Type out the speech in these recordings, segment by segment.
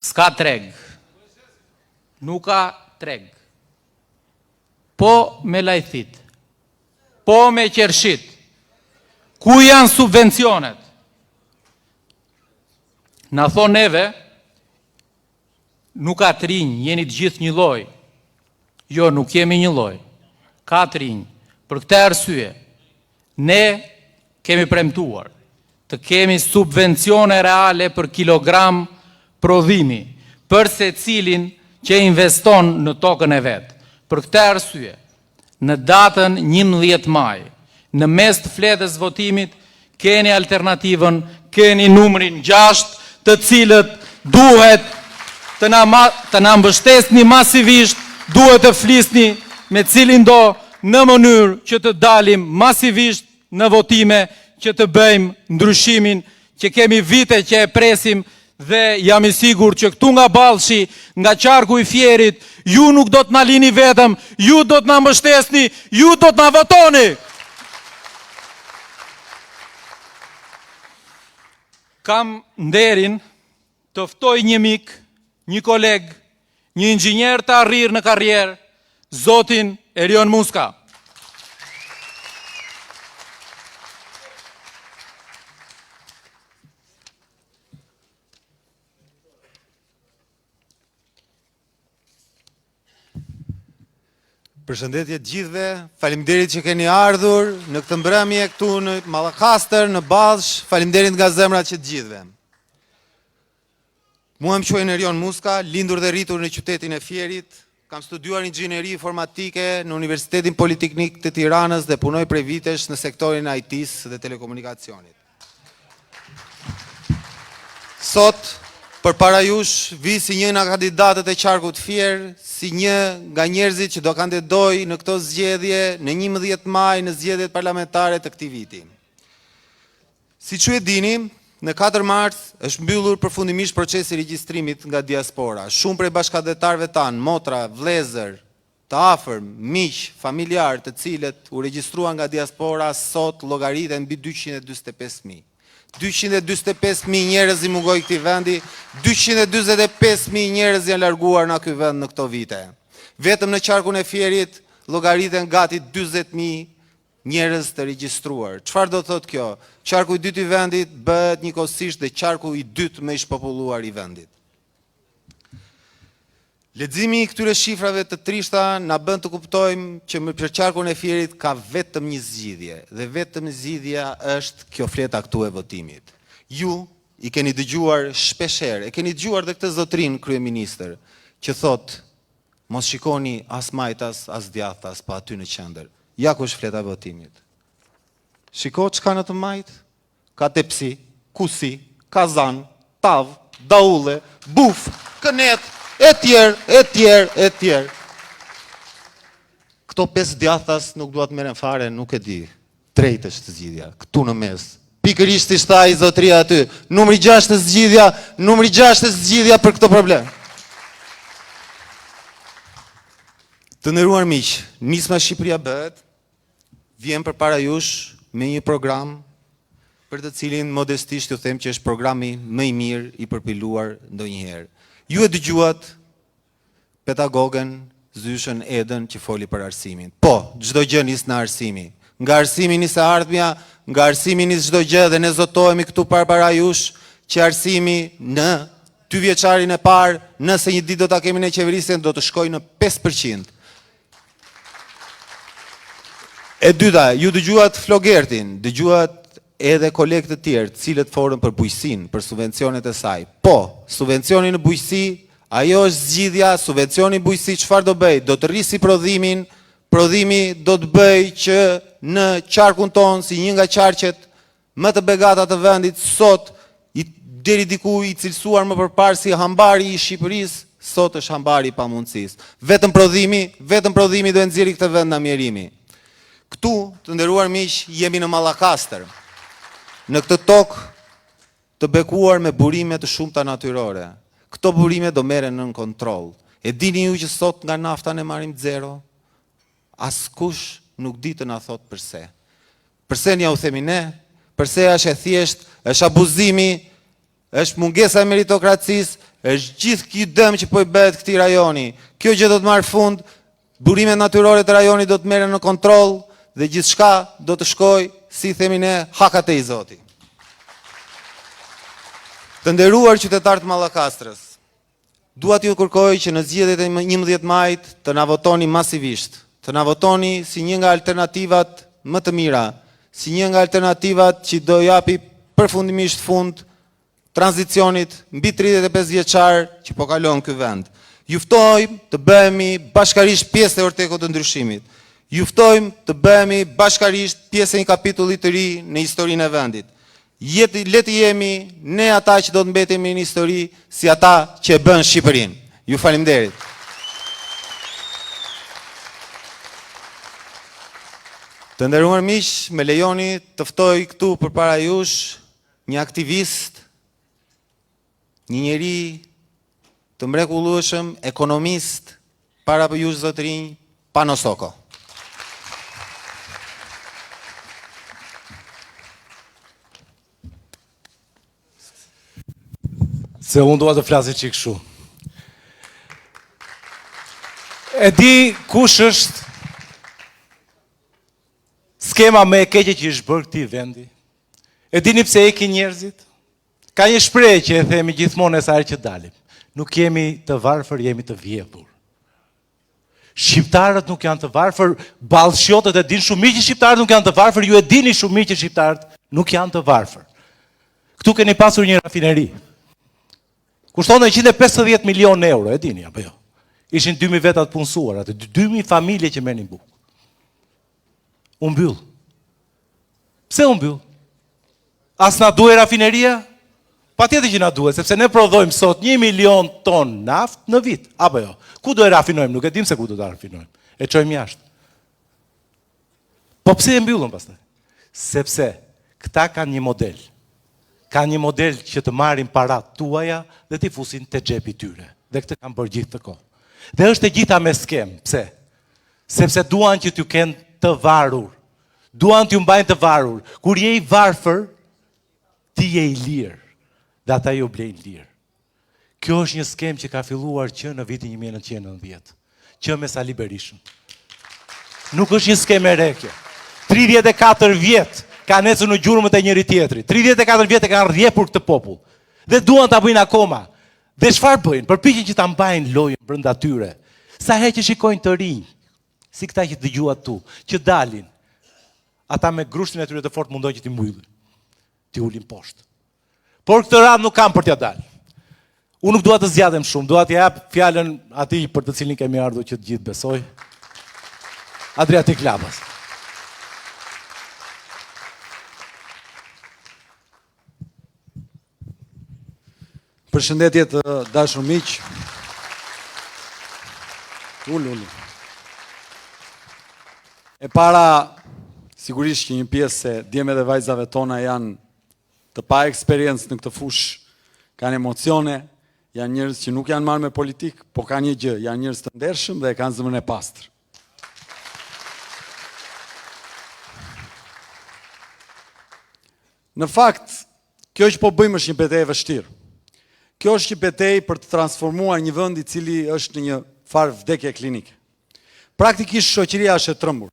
S'ka treg. Nuk ka treg. Po me lajthit. Po me qershit. Ku janë subvencionet? Na thonë neve, nuk ka të rinj, jeni të gjithë një lloj. Jo, nuk jemi një lloj. Ka të rinj. Për këtë arsye, ne kemi premtuar të kemi subvencione reale për kilogram prodhimi, për se cilin që investon në tokën e vetë. Për këtë arsye, në datën 11 maj, në mes të fletës votimit, keni alternativën, keni numrin 6, të cilët duhet të na mbështesni masivisht, duhet të flisni me cilin do në mënyrë që të dalim masivisht në votime, që të bëjmë ndryshimin që kemi vite që e presim dhe jam i sigur që këtu nga Ballshi, nga qarku i Fierit, ju nuk do të na lini vetëm, ju do të na mbështesni, ju do të na votoni. Kam nderin të ftoj një mik, një koleg, një inxhinier të arrirë në karrierë, zotin Erion Muska. Përshëndetje të gjithëve, faleminderit që keni ardhur në këtë mbrëmje këtu në Mallakastër, në Ballsh, faleminderit nga zemra që të gjithëve. Mua më quajnë Erion Muska, lindur dhe rritur në qytetin e Fierit, kam studiuar inxhinieri informatike në Universitetin Politeknik të Tiranës dhe punoj prej vitesh në sektorin e IT-s dhe telekomunikacionit. Sot, përpara jush, vi si një nga kandidatët e qarkut Fier, si një nga njerëzit që do kandidoj në këto zgjedhje në 11 maj në zgjedhjet parlamentare të këtij viti. Si që e dini, në 4 mars është mbyllur përfundimisht procesi regjistrimit nga diaspora. Shumë prej bashkëdhetarëve tanë, motra, vëllezër, të afërm, miq, familjar, të cilët u regjistruan nga diaspora sot llogariten mbi 245.000. 245.000 njerëz i mungoj këtij vendi, 245.000 njerëz janë larguar nga ky vend në këto vite. Vetëm në qarkun e Fierit llogariten gati 40.000 njerëz të regjistruar. Çfarë do thotë kjo? Qarku i dytë i vendit bëhet njëkohësisht dhe qarku i dytë më i shpopulluar i vendit. Leximi i këtyre shifrave të trishta na bën të kuptojmë që për qarkun e Fierit ka vetëm një zgjidhje dhe vetëm zgjidhja është kjo fleta këtu e votimit. Ju i keni dëgjuar shpeshherë, e keni dëgjuar dhe këtë zotrin kryeministër që thotë mos shikoni as majtas as djathtas pa aty në qendër. Ja ku është fleta e votimit. Shiko çka në të majt? Ka tepsi, kusi, kazan, tav, daulle, buf, kënet, e tjerë. Këto 5 djathtas nuk duat merren fare, nuk e di. Drejt është zgjidhja, këtu në mes. Pikërisht ishte ai zotria aty. Numri 6 është zgjidhja për këtë problem. Të nderuar miq, Nisma Shqipëria bëhet vjen përpara jush me një program për të cilin modestisht ju them që është programi më i mirë i përpiluar ndonjëherë. Ju e dëgjuat pedagogen Zyshën Edën që foli për arsimin. Po, çdo gjë nis në arsimi. Nga arsimi nis e ardhmja, nga arsimi nis çdo gjë dhe ne zotohemi këtu para jush që arsimi në 2 vjeçarin e parë, nëse një ditë do ta kemi në qeverisjen, do të shkojë në 5%. E dyta, ju dëgjuat Flogertin, dëgjuat edhe kolegë të tjerë, cilët folën për bujqësinë, për subvencionet e saj. Po, subvencioni në bujqësi, ajo është zgjidhja, subvencioni në bujqësi çfarë do bëj? Do të rrisi prodhimin, prodhimi do të bëj që në qarkun tonë, si një nga qarqet më të begata të vendit, sot, deri diku i cilësuar më përpara si hambari i Shqipërisë, sot është hambari i pamundësisë. Vetëm prodhimi do e nxjerrë këtë vend nga mjerimi. Këtu, të nderuar miq, jemi në Mallakastër. Në këtë tokë të bekuar me burime të shumta natyrore. Këto burime do merren nën kontroll. E dini ju që sot nga nafta ne marrim zero? Askush nuk di të na thot përse. Përse ja u themi ne? Përse është e thjesht, është abuzimi, është mungesa e meritokracisë, është gjithë ky dëm që po i bëhet këtij rajoni. Kjo gjë do të marrë fund, burimet natyrore të rajonit do të merren në kontroll dhe gjithçka do të shkojë, si themi ne, hakate i Zoti. Të nderuar qytetarë të Mallakastrës, dua t'ju kërkoj që në zgjedhjet e 11 majit të na votoni masivisht, të na votoni si një nga alternativat më të mira, si një nga alternativat që do japi përfundimisht fund tranzicionit mbi 35 vjeçar që po kalon ky vend. Ju ftojmë të bëhemi bashkarisht pjesë e Ortekut të ndryshimit. Ju ftojmë të bëhemi bashkarisht pjesë e një kapitulli të ri në historinë e vendit. Le të jemi ne ata që do të mbetemi në histori si ata që e bën Shqipërinë. Ju faleminderit. Të nderuar miq, më lejoni të ftoj këtu përpara jush një aktivist, një njeri të mrekullueshëm, ekonomist, para për jush zotërinj, Pano Soko. Se unë dua të flasit që këshu. E di kush është skema me e keqe që ishtë bërë këti vendi. E dini pse e ki njerëzit? Ka një shprehje që e themi gjithmonë e sarë që dalim. Nuk jemi të varfër, jemi të vjedhur. Shqiptarët nuk janë të varfër, ballshjotët e din shumë mirë që shqiptarët nuk janë të varfër, ju e dini shumë mirë që shqiptarët nuk janë të varfër. Këtu keni pasur një rafineri. Kushton 150 milion euro, e dini apo jo? Ishin 2000 vetat punësuar, atë 2000 familje që merrnin bukë. U mbyll. Pse u mbyll? As na duhet rafineria? Patjetër që na duhet, sepse ne prodhojmë sot 1 milion ton naftë në vit, apo jo? Ku do e rafinojmë? Nuk e dim se ku do ta rafinojmë. E çojmë jashtë. Po pse e mbyllën pastaj? Sepse këta kanë një model. Ka një model që të marrin parat tuaja dhe t'i fusin te xhepi tyre. Dhe këtë kanë bërë gjithë të kohë. Dhe është e gjitha me skem. Pse? Sepse duan që t'ju kenë të varur. Duan t'ju mbajnë të varur. Kur je i varfër, ti je i lirë. Dhe ata ju blejnë lirë. Kjo është një skem që ka filluar që në vitin 1990. Që me Sali Berishën. Nuk është një skem e re kjo. 34 vjet kanë ecur në gjurmët e njëri tjetrit. 34 vjet e kanë rrjepur këtë popull. Dhe duan ta bëjnë akoma. Dhe çfarë bëjnë? Përpiqen që ta mbajnë lojën brenda tyre. Sa herë që shikojnë të rinj, si këta që dëgjuat tu, që dalin, ata me grushtin e tyre të fortë mundojnë që t'i mbyllin, t'i ulin poshtë. Por këtë radhë nuk kam për t'ja dalë. Unë nuk dua të zgjadhem shumë, dua t'ja jap fjalën atij për të cilin kemi ardhur që të gjithë besoj. Adriatik Labas. Përshëndetje të dashur miq. Ulu. E para, sigurisht që një pjesë e djemve dhe vajzave tona janë të pa eksperiencë në këtë fushë, kanë emocione, janë njerëz që nuk janë marrë me politikë, po kanë një gjë, janë njerëz të ndershëm dhe kanë zemrën e pastër. Në fakt, kjo që po bëjmë është një betejë e vështirë. Kjo është një betejë për të transformuar një vend i cili është në një farë vdekje klinike. Praktikisht shoqëria është e trembur.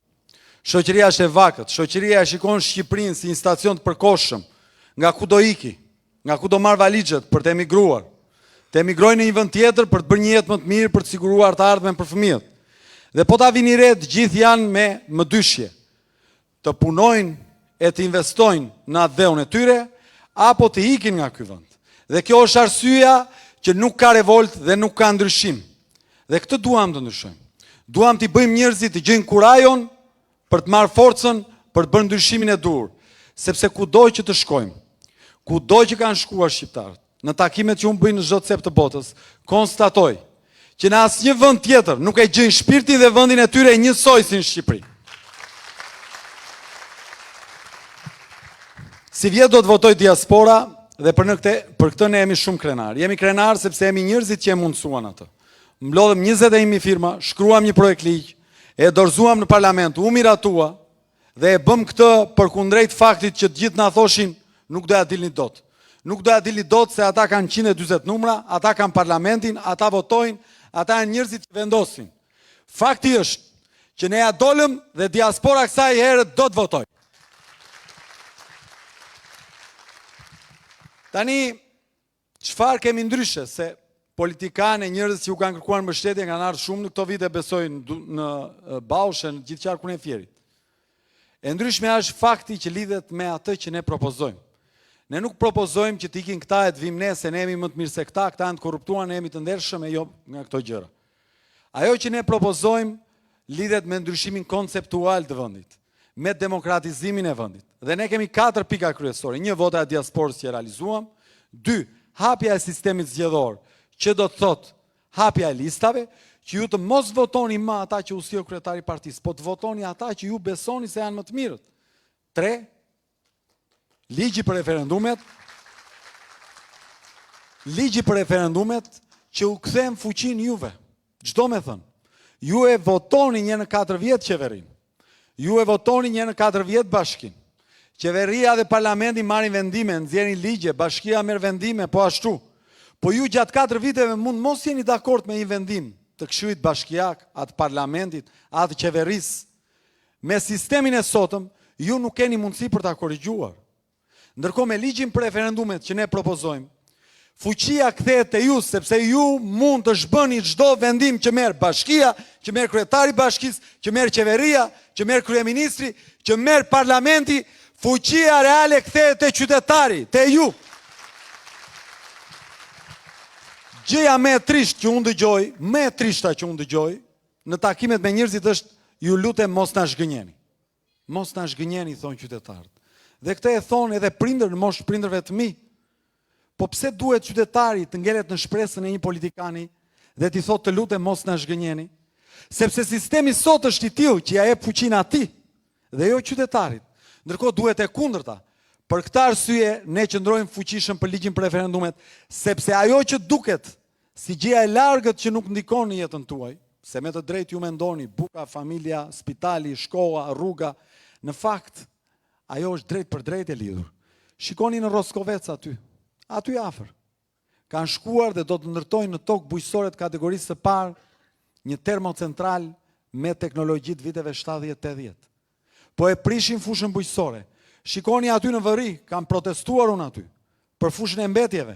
Shoqëria është e vakët, shoqëria e shikon Shqipërinë si një stacion të përkohshëm, nga ku do iki, nga ku do marr valixhet për të emigruar. Të emigrojnë në një vend tjetër për të bërë një jetë më të mirë, për të siguruar të ardhmen për fëmijët. Dhe po ta vini re, të gjithë janë me mëdyshje. Të punojnë e të investojnë në atë dheun e tyre, apo të ikin nga ky vend. Dhe kjo është arsyeja që nuk ka revolt dhe nuk ka ndryshim. Dhe këtë duam të ndryshojmë. Duam t'i bëjmë njerëzit të gjejnë kurajon për të marrë forcën për të bërë ndryshimin e dur. Sepse kudo që të shkojmë, kudo që kanë shkuar shqiptarët, në takimet që unë bëjnë në çdo cep të botës, konstatoj që në asnjë vend tjetër nuk e gjejnë shpirtin dhe vendin e tyre njësoj si në Shqipëri. Si vjet do të votoj diaspora. Dhe për këtë ne jemi shumë krenar. Jemi krenar sepse jemi njerëzit që e mundësuan atë. Mblodhëm 21.000 firma, shkruam një projekt ligj, e dorëzuam në parlament, u miratua dhe e bëm këtë përkundrejt faktit që të gjithë na thoshin nuk do ja dilni dot. nuk do ja dili dot se ata kanë 140 numra, ata kanë parlamentin, ata votojnë, ata janë njerëzit që vendosin. Fakti është që ne ja dolëm dhe diaspora kësaj herë do të votoj. Tani, çfarë kemi ndryshe, se politikanë, njerëz që u kanë kërkuar mbështetje kanë ardhur shumë në këto vite, besoj në Baushë, në gjithë qarkun e Fierit. E ndryshme është fakti që lidhet me atë që ne propozojmë. Ne nuk propozojmë që t'ikin këta e të vim ne, se ne jemi më të mirë se këta janë të korruptuar, ne jemi të ndershëm e jo nga këto gjëra. Ajo që ne propozojmë lidhet me ndryshimin konceptual të vendit, me demokratizimin e vendit. Dhe ne kemi 4 pika kryesore. 1, vota e diasporës që e realizuam. 2, hapja e sistemit zgjedhor, që do të thot hapja e listave, që ju të mos votoni më ata që u sjell kryetari i partisë, po të votoni ata që ju besoni se janë më të mirët. 3, ligji për referendumet. Ligji për referendumet që u kthem fuqinë juve. Çdo me thënë, ju e votoni një në 4 vjet qeverin. Ju e votoni një në 4 vjet bashkin. Qeveria dhe parlamenti marrin vendime, nxjerrin ligje, bashkia merr vendime, po ashtu. Po ju gjatë 4 viteve mund mos jeni dakord me një vendim të këshillit bashkiak, atë parlamentit, atë qeverisë. Me sistemin e sotëm, ju nuk keni mundësi për ta korrigjuar. Ndërkohë me ligjin për referendumet që ne propozojmë, fuqia kthehet te ju, sepse ju mund të zhbëni çdo vendim që merr bashkia, që merr kryetari i bashkisë, që merr qeveria, që merr kryeministri, që merr parlamenti. Fuqia reale kthehet te qytetari, te ju. Gjëja më e trisht që unë dëgjoj, më e trishta që unë dëgjoj në takimet me njerëzit është, ju lutem mos na zhgënjeni. Mos na zhgënjeni, thonë qytetarët. Dhe këtë e thonë edhe prindër në moshë prindërve të mi. Po pse duhet qytetari të ngelet në shpresën e një politikani dhe t'i thotë të lutem mos na zhgënjeni? Sepse sistemi sot është i tillë që ja jep fuqinë atij dhe jo qytetarit. Ndërkohë duhet e kundërta. Për këtë arsye ne qëndrojmë fuqishëm për ligjin për referendumet, sepse ajo që duket si gjëja e largët që nuk ndikon në jetën tuaj, se me të drejtë ju mendoni buka, familja, spitali, shkolla, rruga, në fakt ajo është drejt për drejt e lidhur. Shikoni në Roskovec aty afër. Kanë shkuar dhe do të ndërtojnë në tokë bujqësore të kategorisë së parë një termocentral me teknologji të viteve 70-80. Po e prishin fushën bujqësore. Shikoni aty në vëri, kanë protestuar unë aty, për fushën e mbetjeve.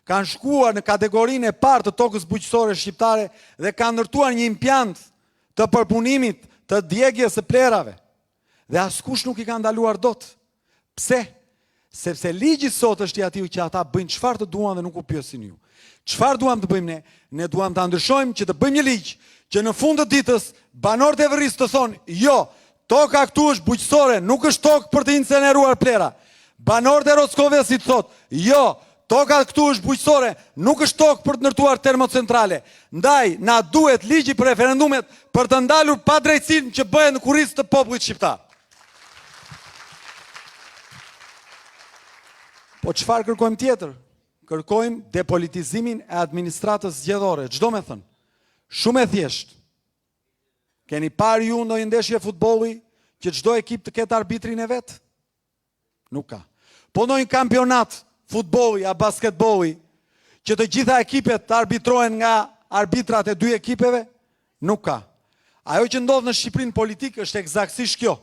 Kanë shkuar në kategorinë e parë të tokës bujqësore shqiptare dhe kanë ndërtuar një impjant të përpunimit të djegjes së plerave. Dhe askush nuk i ka ndaluar dot. Pse? Sepse ligji sot është i atij që ata bëjnë çfarë të duan dhe nuk u pyesin ju. Çfarë duam të bëjmë ne? Ne duam ta ndryshojmë që të bëjmë një ligj që në fund të ditës banorët e vërisë të thonë, jo, toka këtu është bujqësore, nuk është tokë për të incineruar plera. Banorët e Roskovecit thotë, jo, toka këtu është bujqësore, nuk është tokë për të ndërtuar termocentrale. Ndaj, na duhet ligji për referendumet për të ndalur padrejtësinë që bëhet në kurrizë të popullit shqiptar. Po çfarë kërkojmë tjetër? Kërkojmë depolitizimin e administratës zgjedhore. Çdo me thënë, shumë e thjeshtë. Keni parë ju ndonjë ndeshje futbolli që çdo ekip të ketë arbitrin e vet? Nuk ka. Po ndonjë kampionat futbolli a basketbolli që të gjitha ekipet të arbitrohen nga arbitrat e 2 ekipeve? Nuk ka. Ajo që ndodh në Shqipërinë politikë është eksaktësisht kjo.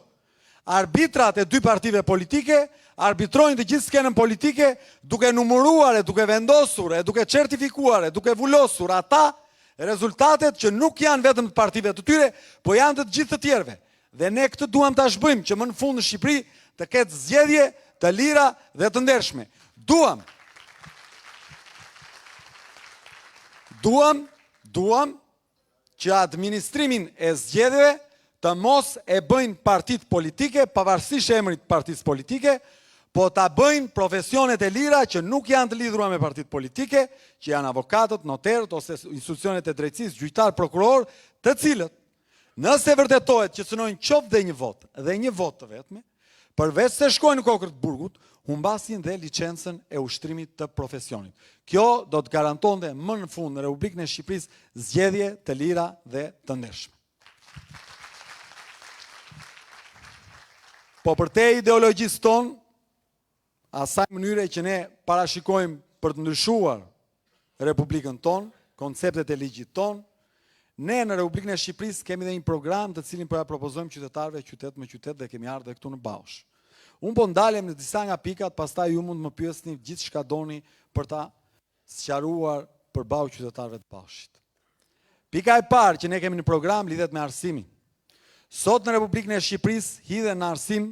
Arbitrat e 2 partive politike arbitrojnë të gjithë skenën politike duke numëruar, duke vendosur, duke certifikuar, duke vullosur ata rezultatet që nuk janë vetëm të partive të tyre, po janë të gjithë të tjerëve. Dhe ne këtë duam ta zhbëjmë që më në fund në Shqipëri të ketë zgjedhje të lira dhe të ndershme. Duam që administrimin e zgjedhjeve të mos e bëjnë partitë politike, pavarësisht emrit të partisë politike, po ta bëjnë profesionet e lira që nuk janë të lidhura me partitë politike, që janë avokatët, noterët ose institucionet e drejtësisë, gjyqtar, prokuror, të cilët nëse vërtetohet që synojnë qoftë dhe një vot të vetme, përveç se shkojnë në kokër të burgut, humbasin dhe licencën e ushtrimit të profesionit. Kjo do të garantonte më në fund në Republikën e Shqipërisë zgjedhje të lira dhe të ndershme. Po për te ideologjisë tonë, asaj mënyre që ne parashikojmë për të ndryshuar Republikën tonë, konceptet e ligjit tonë. Ne në Republikën e Shqipërisë kemi dhe një program të cilin po ja propozojmë qytetarëve qytet me qytet dhe kemi ardhur këtu në Baush. Unë po ndalem në disa nga pikat, pastaj ju mund të më pyesni gjithë çka doni për ta sqaruar përballë qytetarëve të Baushit. Pika e parë që ne kemi në program lidhet me arsimin. Sot në Republikën e Shqipërisë hidhen në arsim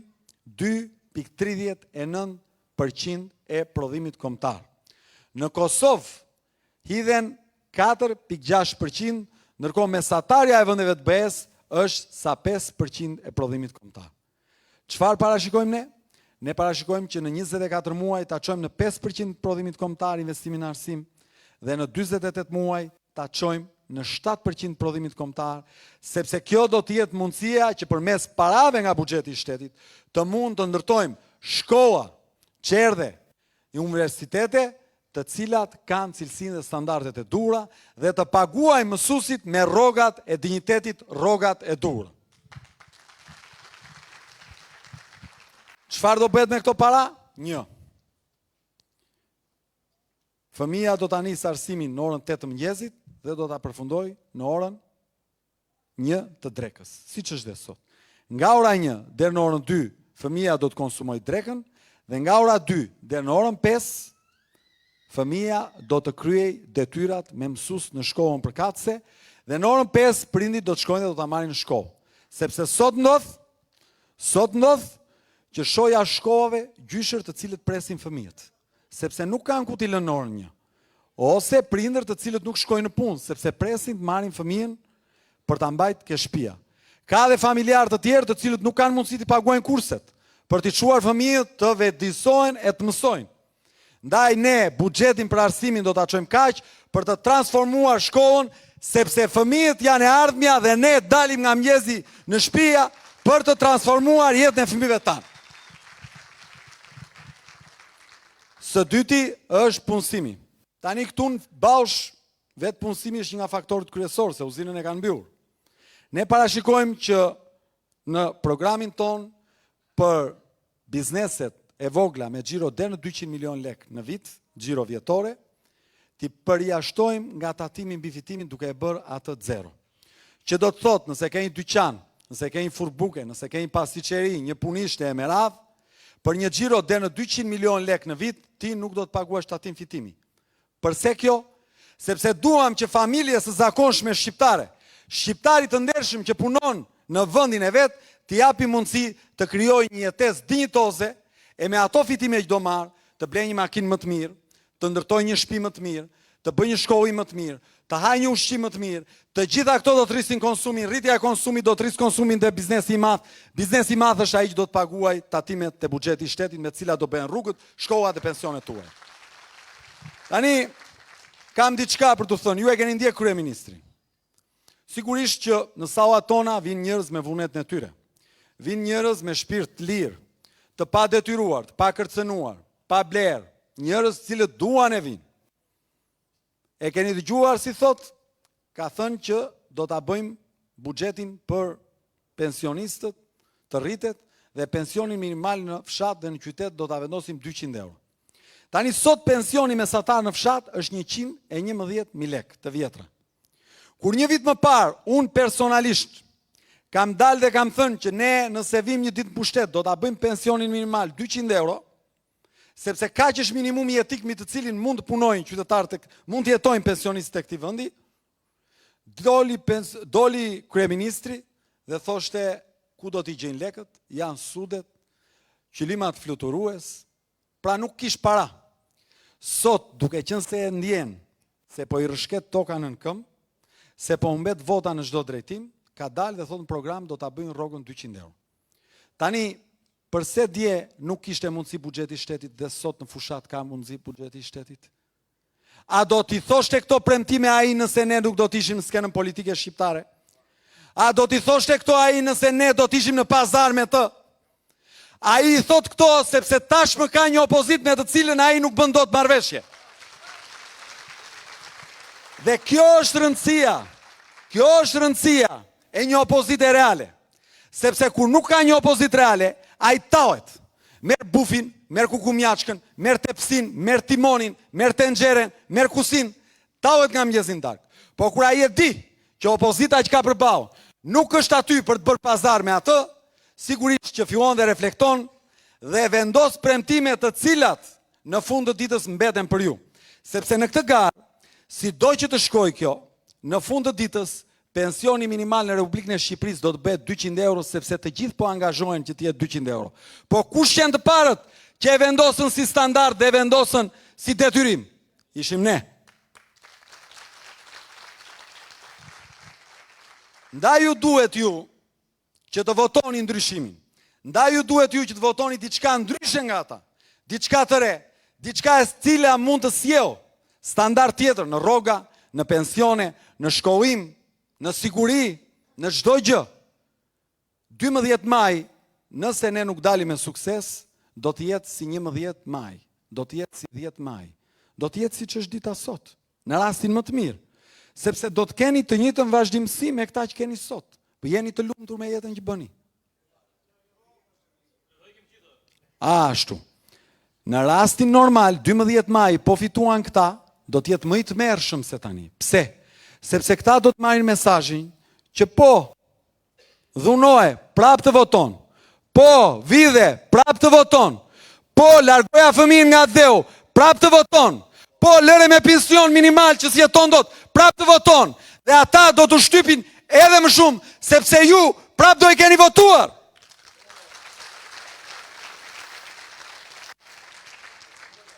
2.39% e prodhimit kombëtar. Në Kosovë hidhen 4.6%, ndërkohë mesatarja e vendeve të BE-s është sa 5% e prodhimit kombëtar. Çfarë parashikojmë ne? Ne parashikojmë që në 24 muaj ta çojmë në 5% prodhimit kombëtar investimin në arsim dhe në 48 muaj ta çojmë në 7% prodhimit kombëtar, sepse kjo do të jetë mundësia që përmes parave nga buxheti i shtetit të mund të ndërtojmë shkolla, qerdhe, universitete, të cilat kanë cilësinë dhe standardet e duhura dhe të paguajmë mësuesit me rrogat e dinjitetit, rrogat e duhura. Çfarë do bëhet me këto para? 1. Fëmia do ta nisë arsimin në orën 8 të mëngjesit dhe do ta përfundoj në orën 1 të drekës, siç është dhe sot. Nga ora 1 deri në orën 2 fëmia do të konsumojë drekën dhe nga ora 2 deri në orën 5 fëmia do të kryej detyrat me mësues në shkollën përkatëse dhe në orën 5 prindit do të shkojnë dhe do ta marrin në shkollë. Sepse sot ndodh që shoja shkollave gjyshër të cilët presin fëmijët, sepse nuk kanë ku t'i lënë në orën 1. Ose prindër të cilët nuk shkojnë në punë, sepse presin të marrin fëmijën për ta mbajtur ke shtëpia. Ka dhe familjarë të tjerë të cilët nuk kanë mundësi të paguajnë kurset, për t'i çuar fëmijët të vetëdijsojnë e të mësojnë. Ndaj ne buxhetin për arsimin do ta çojmë kaq për të transformuar shkollën, sepse fëmijët janë e ardhmja dhe ne dalim nga mëngjesi në shtëpia për të transformuar jetën e fëmijëve tanë. Së dyti është punësimi. Tani këtu në Baush, vetë punësimi është një nga faktorët kryesorë, se uzinën e kanë mbyllur. Ne parashikojmë që në programin ton për bizneset e vogla me xhiro deri në 200 milion lek në vit, xhiro vjetore, ti përjashtojmë nga tatimi mbi fitimin duke e bërë atë 0. Që do të thotë, nëse ke një dyqan, nëse ke një furbuke, nëse ke një pastiqeri, një punishte e me radhë, për një xhiro deri në 200 milion lek në vit, ti nuk do të paguash tatim fitimi. Përse kjo? Sepse duam që familje së zakonshme shqiptare, shqiptarit të ndershëm që punon në vendin e vet, t'i japi mundësi të krijojë një jetesë dinjitoze e me ato fitime që do marr, të blejë një makinë më të mirë, të ndërtojë një shtëpi më të mirë, të bëjë një shkollë më të mirë, të hajë një ushqim më të mirë. Të gjitha këto do të rrisin konsumin, rritja e konsumit do të rrisë konsumin dhe biznesi i madh. Biznesi i madh është ai që do të paguaj tatimet te buxheti i shtetit me të cilat do bëhen rrugët, shkollat dhe pensionet tuaja. Tani, kam diçka për të thënë, ju e keni ndjek kryeministrin. Sigurisht që në sallat tona vinë njerëz me vullnetin e tyre. Vinë njerëz me shpirt të lirë, të pa detyruar, të pa kërcënuar, pa blerë, njerëz cilët duan e vinë. E keni dëgjuar si thot, ka thënë që do ta bëjmë buxhetin për pensionistët të rritet dhe pensionin minimal në fshat dhe në qytet do ta vendosim 200 euro. Tani sot pensioni mesatar në fshat është 111.000 lek të vjetra. Kur një vit më parë, unë personalisht kam dalë dhe kam thënë që ne nëse vim një ditë në pushtet do ta bëjmë pensionin minimal 200 euro, sepse kaq është minimumi jetik mbi të cilin mund të punojnë qytetarët, mund të jetojnë pensionistët e këtij vendi. Doli kryeministri dhe thoshte ku do t'i gjejnë lekët, janë sudet, qylimat fluturues, pra nuk kish para. Sot, duke qenë se e ndjen se po i rrshket toka në këmbë, se po humbet vota në çdo drejtim, ka dalë dhe thotë në program do ta bëjnë rrogën 200 euro. Tani, përse dje nuk kishte mundësi buxheti i shtetit dhe sot në fushat ka mundësi buxheti i shtetit? A do t'i thoshte këto premtime ai nëse ne nuk do t'ishim në skenën politike shqiptare? A do t'i thoshte këto ai nëse ne do t'ishim në pazar me të? Ai i thot këto sepse tashmë ka një opozit me të cilën ai nuk bën dot marrëveshje. Dhe kjo është rëndësia e një opozite reale. Sepse kur nuk ka një opozit reale, ai tahet. merr bufin, merr kukumjaçkën, merr tepsin, merr timonin, merr tenxheren, merr kusin, tallet nga mëngjesi në darkë. Po kur ai e di që opozita që ka përballë nuk është aty për të bërë pazar me atë, sigurisht që fillon dhe reflekton dhe vendos premtime të cilat në fund të ditës mbeten për ju. Sepse në këtë garë, sido që të shkojë kjo, në fund të ditës pensioni minimal në Republikën e Shqipërisë do të bëhet 200 euro, sepse të gjithë po angazhohen që të jetë 200 euro. Po kush janë të parët që e vendosën si standard dhe e vendosën si detyrim? Ishim ne. Ndaj ju duhet ju që të votoni ndryshimin. Ndaj ju duhet ju që të votoni diçka ndryshe nga ata. Diçka të re, diçka e cila mund të sjellë standard tjetër në rroga, në pensione, në shkollim, në siguri, në çdo gjë. 12 maj, nëse ne nuk dalim me sukses, do të jetë si 11 maj, do të jetë si 10 maj, do të jetë siç është dita sot, në rastin më të mirë. Sepse do të keni të njëjtën vazhdimsi me këta që keni sot. Po jeni të lumtur me jetën që bëni. Ashtu. Në rastin normal, 12 maj, po fituan këta, do të jetë më i tmerrshëm se tani. Pse? Sepse këta do të marrin mesazhin që po dhunoje, prap të voton. Po vidhe, prap të voton. Po largoja fëmijën nga dheu, prap të voton. Po lëre me pension minimal që si jeton dot, prap të voton. Dhe ata do të shtypin edhe më shumë, sepse ju prap do i keni votuar.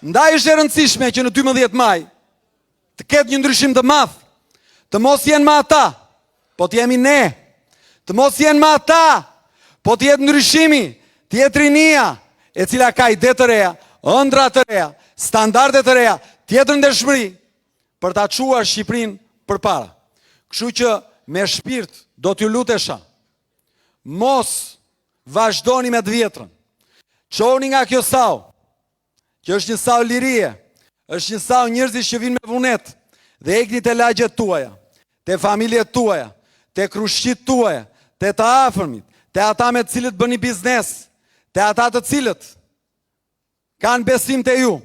Ndaj është e rëndësishme që në 12 maj të ketë një ndryshim të madh. Të mos jenë ma ata, po të jemi ne. Të mos jenë ma ata, po të jetë ndryshimi, të jetë rinia, e cila ka ide të reja, ëndra të reja, standarde të reja, tjetër ndershmëri për ta çuar Shqipërinë përpara. Kështu që me shpirt do t'ju lutesha, mos vazhdoni me të vjetrën. Çoni nga kjo sau, që është një sau lirie, është një sau njerëzish që vinë me vunet, dhe ekni te lagjet tuaja, te familjet tuaja, te krushqit tuaja, te të afërmit, te ata me të cilët bëni biznes, te ata të cilët kanë besim te ju,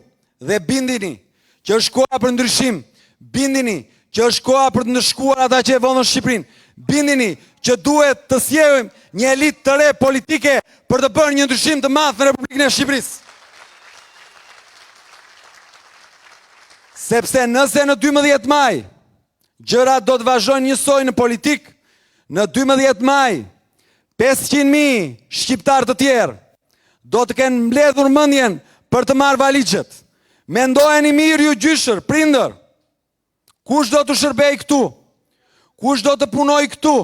dhe bindini që është koha për ndryshim, bindini që është koha për të ndëshkuar ata që e vonën Shqipërinë, bindini që duhet të sjellëm një elitë të re politike për të bërë një ndryshim të madh në Republikën e Shqipërisë. Sepse nëse në 12 maj gjërat do të vazhdojnë njësoj në politik, në 12 maj 500.000 shqiptar të tjerë do të kenë mbledhur mendjen për të marrë valixhet. Mendojeni mirë ju gjyshër, prindër, kush do të shërbej këtu? Kush do të punoj këtu?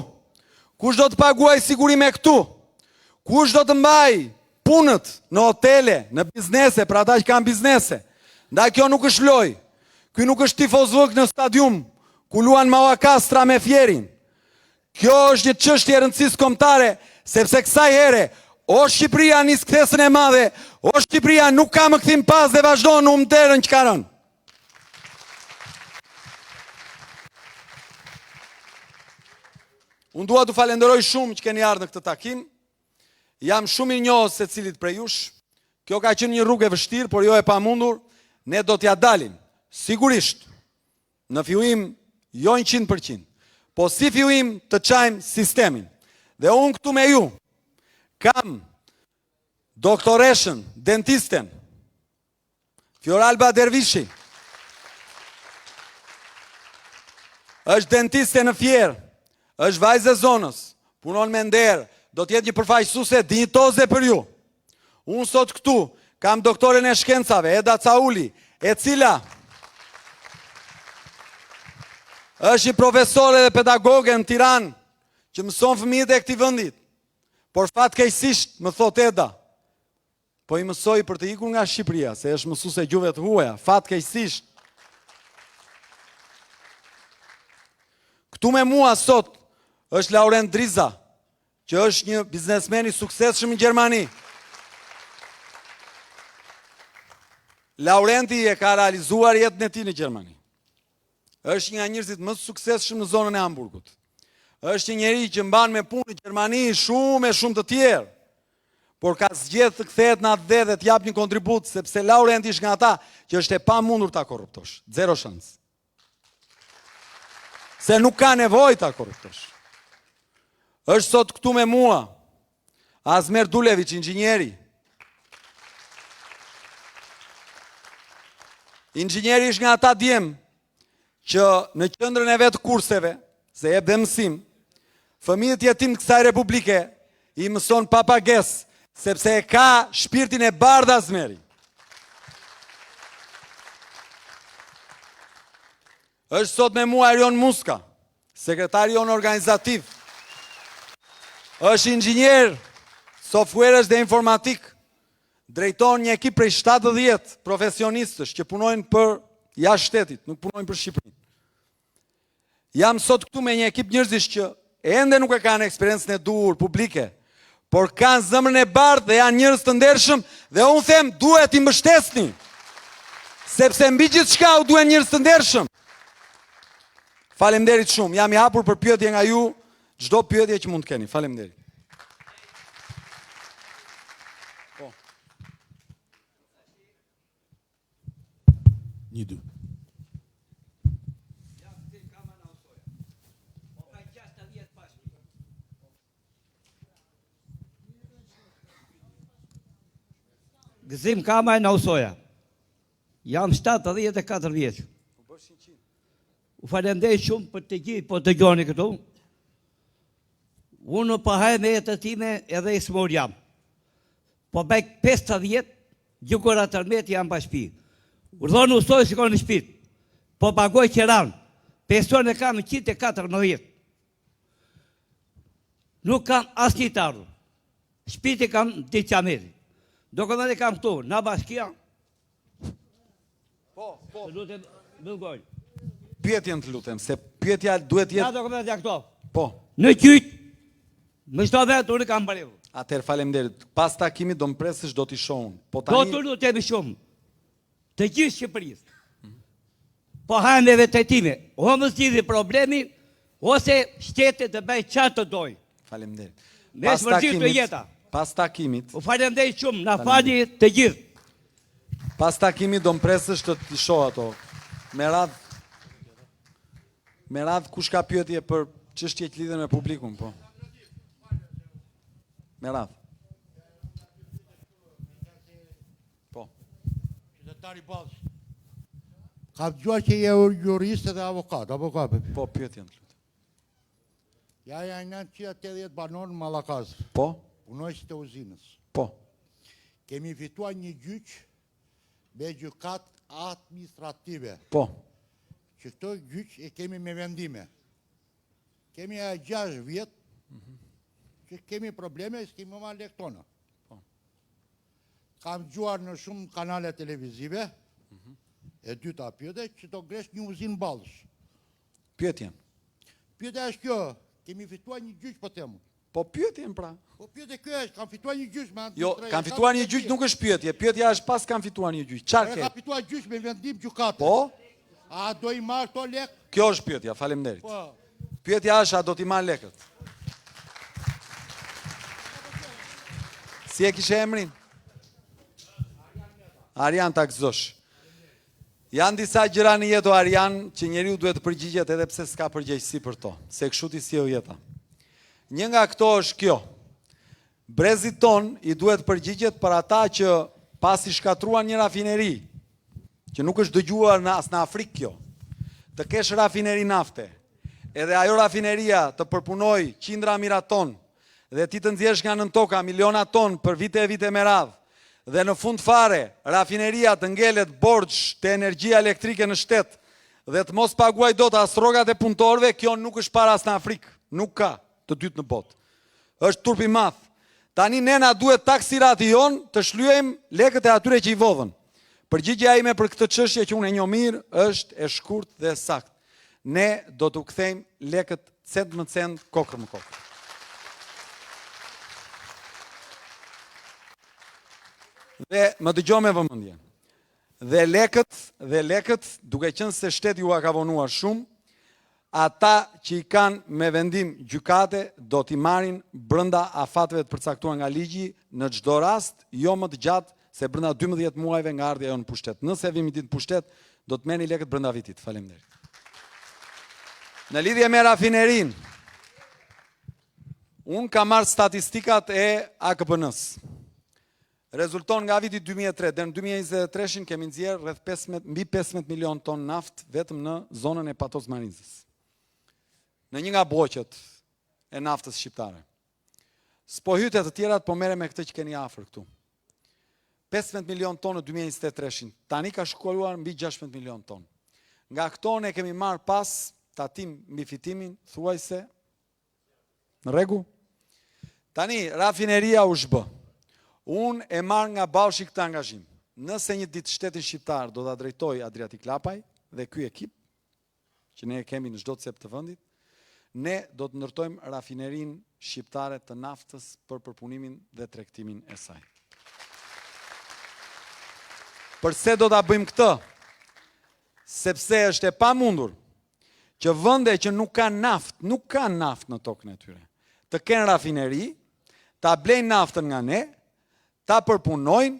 Kush do të paguaj sigurime këtu? Kush do të mbaj punët në hotele, në biznese, për ata që kanë biznese? Ndaj kjo nuk është lojë. Ky nuk është tifozllëk në stadium ku luan Mallakastra me Fierin. Kjo është një çështje e rëndësisë kombëtare, sepse kësaj here o Shqipëria nis kthesën e madhe, o Shqipëria nuk ka më kthim pas dhe vazhdon në umderën që ka rënë. Unë dua t'u falenderoj shumë që keni ardhur në këtë takim. Jam shumë i njohur secilit prej jush. Kjo ka qenë një rrugë e vështirë, por jo e pamundur. Ne do t'ja dalim. Sigurisht, në fillim jo 100%, po si fillim të çajmë sistemin. Dhe unë këtu me ju kam doktoreshën, dentisten, Fioralba Dervishi. Është dentiste në Fier, është vajzë e zonës, punon me nder, do të jetë një përfaqësuese dinjitoze për ju. Unë sot këtu kam doktoren e shkencave, Eda Cauli, e cila është një profesore dhe pedagoge në Tiranë që mëson fëmijët e këtij vendit. Por fatkeqësisht më thot Eda, po i mësoj për të ikur nga Shqipëria, se është mësuese e gjuhëve të huaja, fatkeqësisht. Këtu me mua sot është Laurent Driza, që është një biznesmen i suksesshëm në Gjermani. Laurenti e ka realizuar jetën e tij në Gjermani. Është një nga njerëzit më të suksesshëm në zonën e Hamburgut. Është një njeri që mban me punë në Gjermani shumë e shumë të tjerë. por ka zgjedhë të kthehet në atë dhe të jap një kontribut, sepse Laurenti është nga ata që është e pamundur ta korruptosh. Zero shans. Se nuk ka nevojë ta korruptosh. Është sot këtu me mua Azmer Dulevic, inxhinieri. Inxhinieri është nga ata djem që në qendrën e vet kurseve, se jep dhe mësim, fëmijët jetim të kësaj republike i mëson pa pagesë, sepse e ka shpirtin e bardhë Azmeri. Është sot me mua Erion Muska, sekretari jonë organizativ. Është inxhinier, softwaresh dhe informatik. Drejton një ekip prej 70 profesionistësh që punojnë për jashtë shtetit, nuk punojnë për Shqipërinë. Jam sot këtu me një ekip njerëzish që ende nuk e kanë eksperiencën e duhur publike, por kanë zemrën e bardhë dhe janë njerëz të ndershëm dhe unë them duhet i mbështesni. Sepse mbi gjithçka u duhen njerëz të ndershëm. Faleminderit shumë. Jam i hapur për pyetje nga ju, çdo pyetje që mund të keni. Faleminderit. Një dy. Gëzim Kama e Nausoja. Jam 74 vjeç. U falenderoj shumë për të gjithë po dëgjoni këtu. Unë po haj me jetën time edhe i smur jam. Po bëj 50 gjukura tërmet jam pa shtëpi. Urdhon usoj shikon në shtëpi. Po pagoj qiran. Pension e kam 114. Nuk kam as kitarë. Shtëpi kam diçameri. Dokumente kam këtu, na bashkia. Po. Të lutem, bëllgoj. Pyetjen të lutem, se pyetja duhet Na jetë... dokumente ja këto. Po, Në qyt, më shto vetë, unë kam bërë. atëherë faleminderit. Pas takimit do më presësh, do t'i shohun. Po Do tani... të lutemi shumë, të gjithë Shqipërisë. Po hajneve të time, o më zgjidhi problemi, ose shtetet të bëj qatë të doj. Faleminderit. Me smërgjit të jeta. Pas takimit, U falendej shumë, na fali të gjithë. pas takimit do më presësh të t'i shoh ato. Me radh kush ka pyetje për çështje që lidhen me publikun, po. Me radh. Po. Qytetari Ballës. Ka dëgjuar që je jurist dhe avokat, apo ka? Po, pyetjen të lutem. Ja janë 980 banorë në Mallakaz, Po, punojës të uzinës. po. Kemi fituar një gjyq me gjykat administrative, Po. që këto gjyq e kemi me vendime. Kemi 6 vjet që kemi probleme, s'kemi më marrë lek tona. Kam dëgjuar në shumë kanale televizive, e dyta pyetje që do gresh një uzinë Ballës. Pyetjen. Pyetja është kjo, kemi fituar një gjyq po temu. Po pyetjen pra. Po pyetje kjo është, kam fituar një gjyq me Jo, kanë fituar një gjyq nuk është pyetje. Pyetja është pas kanë fituar një gjyq. Çfarë Kam ke? fituar gjyq me vendim gjykate. Po, A do i marr to lek? kjo është pyetja. Faleminderit. Po. Pyetja është a do t'i marr lekët. Si e kishe emrin? Arian ta gëzosh. Janë disa gjëra në jetë o Arian që njeriu duhet të përgjigjet edhe pse s'ka përgjegjësi për to, se kështu ti sjell jeta. Një nga këto është kjo. Brezit ton i duhet përgjigjet për ata që pasi shkatruan një rafineri, që nuk është dëgjuar as në Afrikë kjo, të kesh rafineri nafte, edhe ajo rafineria të përpunoj qindra mijëra ton, dhe ti të nxjerrësh nga nën toka miliona ton për vite e vite me radhë, dhe në fund fare, rafineria të ngelet borxh të energjia elektrike në shtet, dhe të mos paguaj dot as rrogat e punëtorëve, kjo nuk është para as në Afrikë, nuk ka të dytë në botë. Është turp i madh. Tani nena duhet taksirati jon të shlyejmë lekët e atyre që i vodhën. Përgjigjja ime për këtë çështje që unë e njoh mirë është e shkurtë dhe saktë. Ne do t'u kthejmë lekët cent më cent, kokër më kokër. Dhe më dëgjoj me vëmendje. Dhe lekët, duke qenë se shteti u ka vonuar shumë, ata që i kanë me vendim gjykate do t'i marrin brenda afateve të përcaktuar nga ligji në çdo rast, jo më të gjatë se brenda 12 muajve nga ardhja jonë në pushtet. Nëse vimi ditë në pushtet, do të merrni lekët brenda vitit. Faleminderit. Në lidhje me rafinerin, unë kam marrë statistikat e AKP-n-s. Rezulton nga viti 2003 dhe në 2023 kemi nxjerrë rreth mbi 15 milion ton naft vetëm në zonën e Patos Marinzës. Në një nga bloqet e naftës shqiptare. S'po hyte të tjerat, po mere me këtë që keni afër këtu. 15 milion ton në 2023, tani ka shkolluar mbi 16 milion ton. Nga këto ne kemi marrë pas tatim mbi fitimin, thuajse në rregull. Tani rafineria u zhbë. Unë e marrë nga bashki këtë angazhim. Nëse një ditë shtetin shqiptar do ta drejtoj Adriatik Lapaj dhe ky ekip që ne kemi në çdo cep të vendit, ne do të ndërtojmë rafinerin shqiptare të naftës për përpunimin dhe tregtimin e saj. Përse do ta bëjmë këtë? Sepse është e pamundur që vende që nuk kanë naftë në tokën e tyre, të kenë rafineri, ta blejnë naftën nga ne, ta përpunojnë,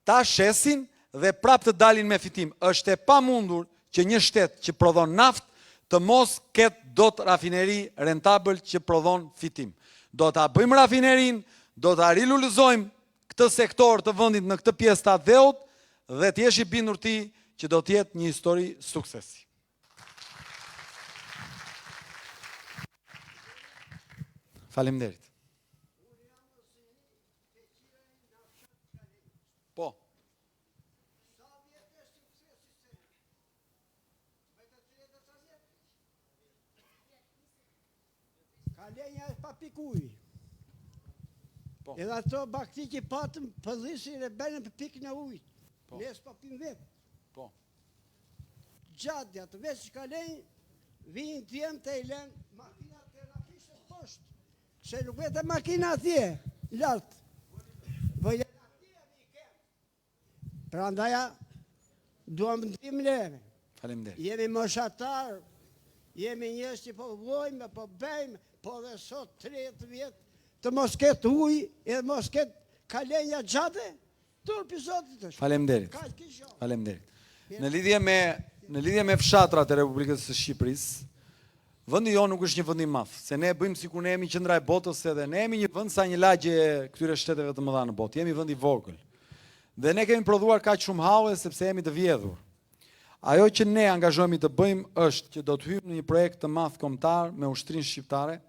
ta shesin dhe prap të dalin me fitim. Është e pamundur që një shtet që prodhon naftë të mos ketë dot rafineri rentabël që prodhon fitim. Do ta bëjmë rafinerin, do ta rilullëzojmë këtë sektor të vendit në këtë pjesë të dheut dhe të jesh i bindur ti që do të jetë një histori suksesi. Faleminderit. Po. Kalenja e pa pikuj. Po. Edhe ato bakti që patëm pëdhisin e benën për pikën e ujtë. Po. Nes pa pim vetë. Po. Gjatja të veç kalenjë, vinë tjemë të i lenë, makinat të rafishtë poshtë. Se nuk vetë makina atje, lartë. Vëjë atje vi kemë. Pra ndaja, duham të tim leve. Faleminderit. Jemi moshatarë, jemi njës që po vlojme, po bejme, po dhe sot 30 vjetë, të mos ketë ujë, edhe mos ketë kalenja gjate, turpi zotit është. Faleminderit. Ka që kisho. Faleminderit. Në lidhje me fshatrat e Republikës së Shqipërisë, vendi jo nuk është një vend i madh, se ne bëjmë sikur ne jemi qendra e botës, edhe ne jemi një vend sa një lagje këtyre shteteve të mëdha në botë. Jemi vend i vogël. Dhe ne kemi prodhuar kaq shumë haue sepse jemi të vjedhur. Ajo që ne angazhohemi të bëjmë është që do të hyjmë në një projekt të madh kombëtar me ushtrinë shqiptare.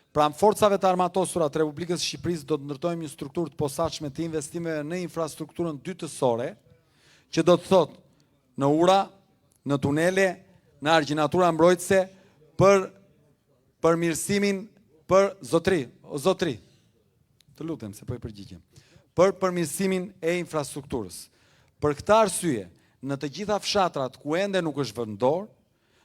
Pra në forcave të armatosura të Republikës së Shqipërisë do të ndërtojmë një strukturë të posaçme të investimeve në infrastrukturën dytësore, që do të thotë në ura, në tunele, në argjinatura mbrojtëse, për përmirësimin për zotri, të lutem se po i përgjigjem, për përmirësimin e infrastrukturës. Për këtë arsye, në të gjitha fshatrat ku ende nuk është vendor,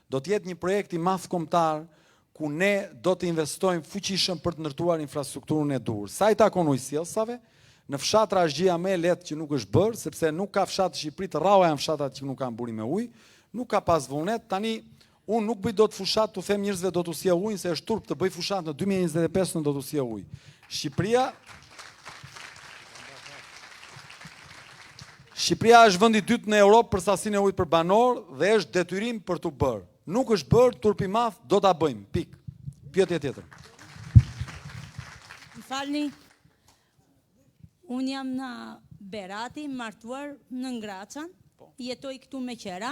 do të jetë një projekt i madh kombëtar ku ne do të investojmë fuqishëm për të ndërtuar infrastrukturën e duhur. Sa i takon ujësjellsave, në fshatra është gjëja më e lehtë që nuk është bërë, sepse nuk ka fshat në Shqipëri të rralla janë fshatrat që nuk kanë burim me ujë, nuk ka pas vullnet. Tani unë nuk bëj dot fushat të them njerëzve do të sjell ujin, se është turp të bëj fushat në 2025 në do të sjell ujë. Shqipëria është vendi i dytë në Europë për sasinë e ujit për banor dhe është detyrim për të bërë. Nuk është bërë, turp i madh, do ta bëjmë. Pik. Pyetje tjetër. Më falni, unë jam në Berati, martuar në Ngraçan, jetoj këtu me qera,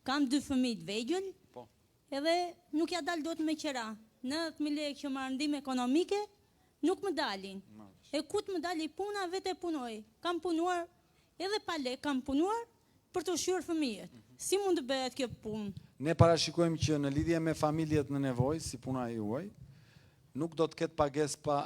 kam 2 fëmijë të vegjël, edhe nuk ja dal dot me qera. 90.000 lekë që marr ndihmë ekonomike, nuk më dalin. E ku të më dali puna, vetë punoj. Kam punuar edhe pa lekë, kam punuar për të ushqyer fëmijët. Si mund të bëhet kjo punë? Ne parashikojmë që në lidhje me familjet në nevojë, si puna e juaj, nuk do të ketë pagesë pa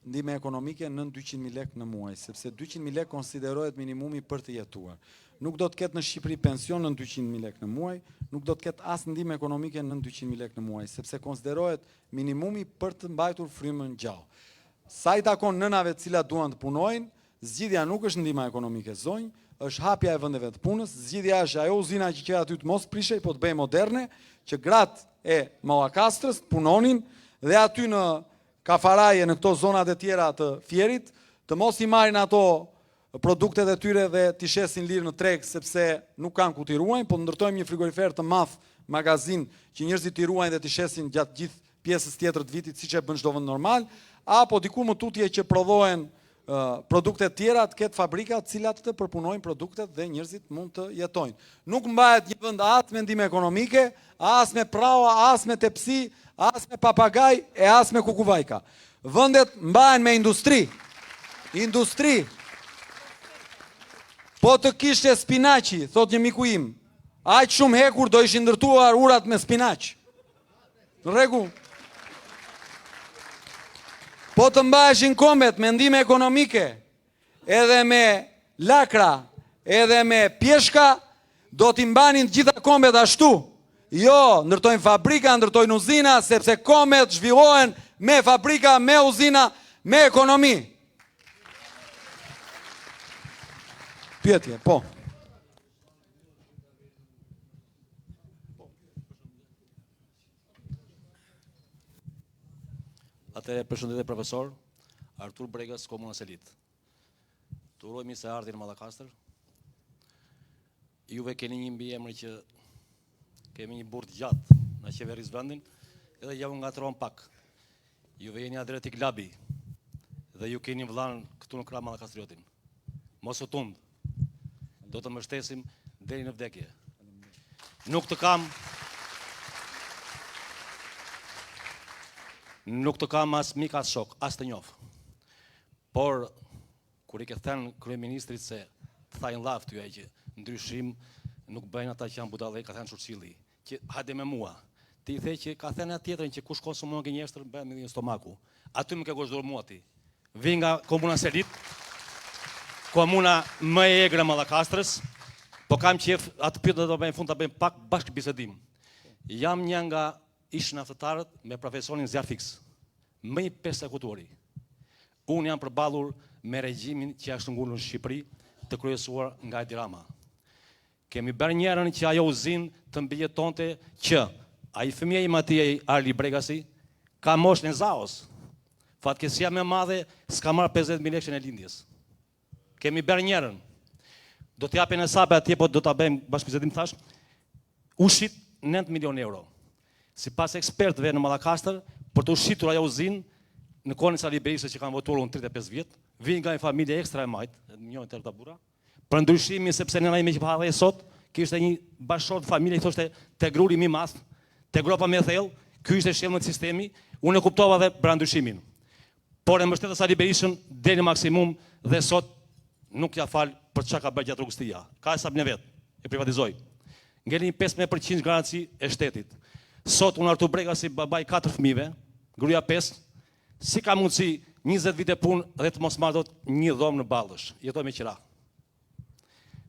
ndihmë ekonomike nën 200.000 lekë në muaj, sepse 200.000 lekë konsiderohet minimumi për të jetuar. Nuk do të ketë në Shqipëri pension nën 200.000 lekë në muaj, nuk do të ketë as ndihmë ekonomike nën 200.000 lekë në muaj, sepse konsiderohet minimumi për të mbajtur frymën gjallë. Sa i takon nënave të cilat duan të punojnë, zgjidhja nuk është ndihma ekonomike zonjë, është hapja e vendeve të punës, zgjidhja është ajo uzina që që aty të mos prishej, po të bëjë moderne, që gratë e Mallakastrës punonin dhe aty në kafaraje në këto zonat e tjera të Fierit, të mos i marrin ato produktet e tyre dhe t'i shesin lirë në treg sepse nuk kanë ku t'i ruajnë, po ndërtojmë një frigorifer të madh magazin që njerëzit t'i ruajnë dhe t'i shesin gjatë gjithë pjesës tjetër të vitit siç e bën çdo vend normal, apo diku më tutje që prodhohen produktet tjera të ketë fabrika të cilat të përpunojnë produktet dhe njerëzit mund të jetojnë. Nuk mbahet një vend as me ndihmë ekonomike, as me prava, as me tepsi, as me papagaj e as me kukuvajka. Vendet mbahen me industri. Industri. Po të kishte spinaci, thot një miku im, aq shumë hekur do ishin ndërtuar urat me spinaq. Në rregull. Po të mbaheshin kombet me ndihmë ekonomike, edhe me lakra, edhe me pjeshka, do t'i mbanin të gjitha kombet ashtu. Jo, ndërtojnë fabrika, ndërtojnë uzina, sepse kombet zhvillohen me fabrika, me uzina, me ekonomi. Pyetje, po. Atëre, përshëndetje profesor, Artur Bregës, Komuna Selit. Të urojmë se ardhi në Mallakastër. Juve keni një mbiemër që kemi një burr të gjatë në qeverisë vendin, edhe ja u ngatron pak. Juve jeni Adriatik Labi dhe ju keni vëllan këtu në krah Mallakastriotin. Mos u tund. Do të mbështesim deri në vdekje. Nuk të kam as mik as shok, as të njoh. Por kur i ke thënë kryeministrit se thajnë llaf ty ai që ndryshim nuk bëjnë ata që janë budallë, ka thënë Churchilli, që hajde me mua. Ti i the që ka thënë atë tjetrën që kush konsumon gënjeshtër bën me një stomaku. Aty më ke gozhdor mua ti. Vi nga Komuna Selit, komuna më e egër e Mallakastrës, po kam qef atë pyetje do bëjmë fund ta bëjmë pak bashkë bisedim. Jam një nga ish naftëtarët me profesionin zjarr fiks, më i persekutuari. Unë jam përballur me regjimin që është ngulur në Shqipëri, të kryesuar nga Edi Rama. Kemi bërë njerën që ajo uzinë të mbijetonte që ai fëmia im atij Arli Bregasi ka moshën e Zaos. Fatkeqësia më e madhe s'ka marrë 50.000 lekë në lindjes. Kemi bërë njerën. Do t'japin hesabe atje, po do t'a bëjmë bashkëbisedim thash. Ushit 9 milion euro. Sipas ekspertëve në Mallakastër, për të ushitur ajo uzinë, në kohën e Sali Berisës që kanë votuar unë 35 vjet, vinë nga një familje ekstra e majt, njëjtë të tabura. Për ndryshimin sepse nëna ime që pa dhe sot, kishte një bashkëshort familje, i thoshte te gruri mi mas, te gropa me thellë, ky ishte shembull i sistemi, unë e kuptova dhe për ndryshimin. Por e mbështetën Sali Berishën deri në maksimum dhe sot nuk ja fal për çka ka bërë gjatë rrugës tia. Ka hesabin e vet, e privatizoi. Ngeli 15% garanci e shtetit. Sot unë Artur Bregasi, babai 4 fëmijëve, gruaja 5, si ka mundësi 20 vite punë dhe të mos marrë dot një dhomë në Ballësh. Jetoj me qira.